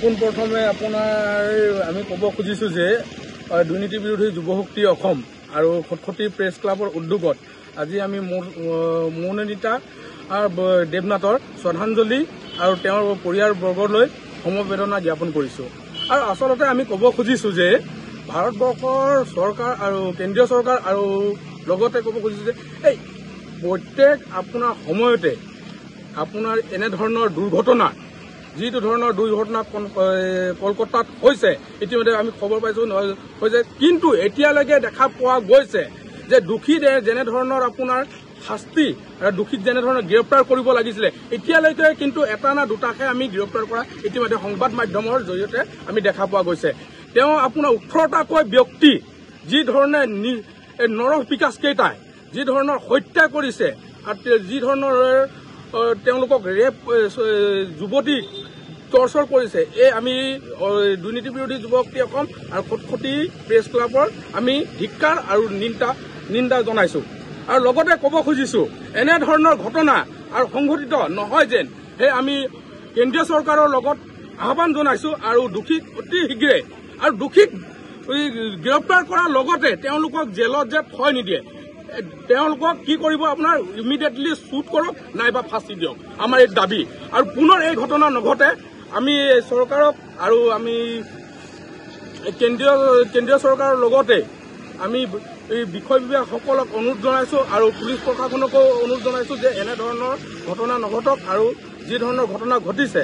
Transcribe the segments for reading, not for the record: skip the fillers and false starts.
পোনপ্ৰথমে আপোনাৰ আমি ক'ব খুজিছোঁ যে দুৰ্নীতি বিৰোধী যুৱশক্তি অসম আৰু খটখটি প্ৰেছ ক্লাবৰ উদ্যোগত আজি আমি মৌননীতা দেৱনাথৰ শ্ৰদ্ধাঞ্জলি আৰু তেওঁৰ পৰিয়ালবৰ্গলৈ সমবেদনা জ্ঞাপন কৰিছোঁ। আৰু আচলতে আমি ক'ব খুজিছোঁ যে ভাৰতবৰ্ষৰ চৰকাৰ আৰু কেন্দ্ৰীয় চৰকাৰ আৰু লগতে ক'ব খুজিছোঁ যে এই প্ৰত্যেক আপোনাৰ সময়তে আপোনাৰ এনেধৰণৰ দুৰ্ঘটনা যিটো ধৰণৰ দুৰ্ঘটনা কলকাতাত হৈছে ইতিমধ্যে আমি খবৰ পাইছোঁ হৈছে, কিন্তু এতিয়ালৈকে দেখা পোৱা গৈছে যে দোষী যেনেধৰণৰ আপোনাৰ শাস্তি আৰু দোষীক যেনেধৰণৰ গ্ৰেপ্তাৰ কৰিব লাগিছিলে এতিয়ালৈকে কিন্তু এটা না দুটাকে আমি গ্ৰেপ্তাৰ কৰা ইতিমধ্যে সংবাদ মাধ্যমৰ জৰিয়তে আমি দেখা পোৱা গৈছে। তেওঁ আপোনাৰ 18টাকৈ ব্যক্তি যি ধৰণে নৰহ বিকাশ কেইটাই যি ধৰণৰ হত্যা কৰিছে আৰু যি ধৰণৰ তেওঁলোকক ৰেপ যুৱতীক টৰ্চাৰ কৰিছে, এই আমি দুৰ্নীতি বিৰোধী যুৱশক্তি অসম আৰু খটখটি প্ৰেছ ক্লাবৰ আমি ধিক্কাৰ আৰু নিন্দা জনাইছোঁ। আৰু লগতে ক'ব খুজিছোঁ এনেধৰণৰ ঘটনা আৰু সংঘটিত নহয় যেন সেই আমি কেন্দ্ৰীয় চৰকাৰৰ লগত আহ্বান জনাইছোঁ আৰু দোষীক অতি শীঘ্ৰে আৰু দোষীক গ্ৰেপ্তাৰ কৰাৰ লগতে তেওঁলোকক জেলত যে থৈ নিদিয়ে, তেওঁলোকক কি কৰিব আপোনাৰ ইমিডিয়েটলি শ্বুট কৰক নাইবা ফাঁচি দিয়ক, আমাৰ এই দাবী। আৰু পুনৰ এই ঘটনা নঘটে আমি চৰকাৰক আৰু আমি কেন্দ্ৰীয় চৰকাৰৰ লগতে আমি এই বিষয় বিভাগসকলক অনুৰোধ জনাইছোঁ আৰু পুলিচ প্ৰশাসনকো অনুৰোধ জনাইছোঁ যে এনেধৰণৰ ঘটনা নঘটক আৰু যি ধৰণৰ ঘটনা ঘটিছে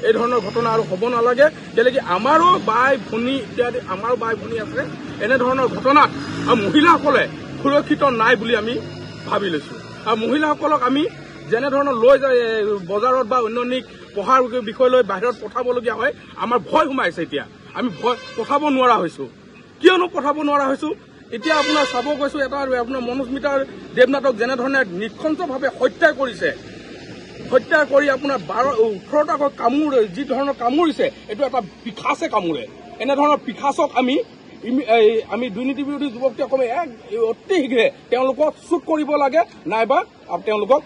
এই ধৰণৰ ঘটনা আৰু হ'ব নালাগে। কেলেকি আমাৰো বাই ভনী ইত্যাদি আমাৰো বাই ভনী আছে এনেধৰণৰ ঘটনাত আৰু মহিলাসকলে সুৰক্ষিত নাই বুলি আমি ভাবি লৈছোঁ। আৰু মহিলাসকলক আমি যেনেধৰণৰ লৈ যায় বজাৰত বা অন্যান্য পঢ়াৰ বিষয় লৈ বাহিৰত পঠাবলগীয়া হয়, আমাৰ ভয় সোমাইছে। এতিয়া আমি ভয় পঠাব নোৱাৰা হৈছোঁ। কিয়নো পঠাব নোৱাৰা হৈছোঁ? এতিয়া আপোনাৰ চাব গৈছোঁ এটা আপোনাৰ মনোস্মিতা দেৱনাথক যেনেধৰণে নৃশংসভাৱে হত্যা কৰিছে, হত্যা কৰি আপোনাৰ 18টাকৈ যি ধৰণৰ কামুৰিছে এইটো এটা পিশাচে কামোৰে। এনেধৰণৰ পিশাচক আমি দুৰ্নীতি বিৰোধী যুৱশক্তি অসমে অতি শীঘ্ৰে তেওঁলোকক শ্বুট কৰিব লাগে নাইবা তেওঁলোকক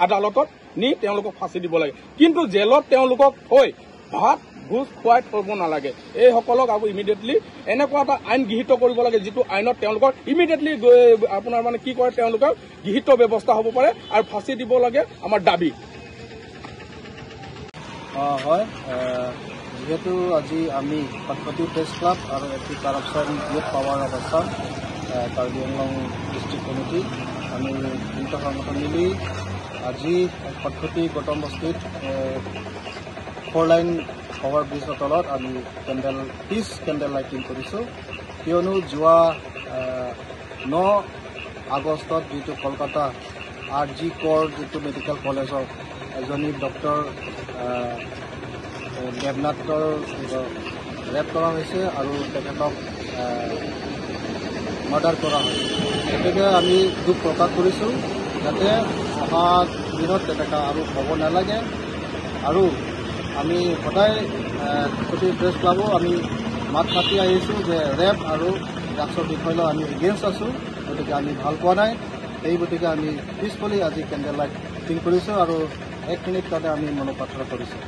আদালতত নি তেওঁলোকক ফাঁচি দিব লাগে, কিন্তু জেলত তেওঁলোকক থৈ ভাত ঘোষ খুৱাই থব নালাগে। এইসকলক আকৌ ইমিডিয়েটলি এনেকুৱা এটা আইন গৃহীত কৰিব লাগে যিটো আইনত তেওঁলোকৰ ইমিডিয়েটলি আপোনাৰ মানে কি কৰে তেওঁলোকৰ গৃহীত ব্যৱস্থা হ'ব পাৰে আৰু ফাঁচি দিব লাগে আমাৰ দাবী। হয়, যিহেতু আজি আমি খটখটি প্ৰেছ ক্লাব আৰু এটি corruption youth power of Assam Karbi Anglong district committee আমি দুটা সংগঠন মিলি আজি খটখটি গৌতম বস্তিত 4 লাইন অভাৰ ব্ৰিজৰ তলত আমি পিচ কেণ্ডেল লাইটিং কৰিছোঁ। কিয়নো যোৱা 9 আগষ্টত যিটো কলকাতা RG কৰ যিটো মেডিকেল কলেজত এজনী ডক্টৰ দেৱনাথৰ ৰেপ কৰা হৈছে আৰু তেখেতক মাৰ্ডাৰ কৰা হৈছে। গতিকে আমি দুখ প্ৰকাশ কৰিছোঁ যাতে অহা দিনত তেনেকুৱা আৰু হ'ব নালাগে। আৰু আমি সদায় খটখটি প্ৰেছ ক্লাবো আমি মাত মাতি আহিছোঁ যে ৰেপ আৰু ড্ৰাগছৰ বিষয় লৈ আমি এগেইনষ্ট আছোঁ, গতিকে আমি ভাল পোৱা নাই। এই গতিকে আমি পিছফালে আজি কেণ্ডেল লাইটিং কৰিছোঁ আৰু 1 মিনিট কাৰণে আমি মনোপাত্ৰ কৰিছোঁ।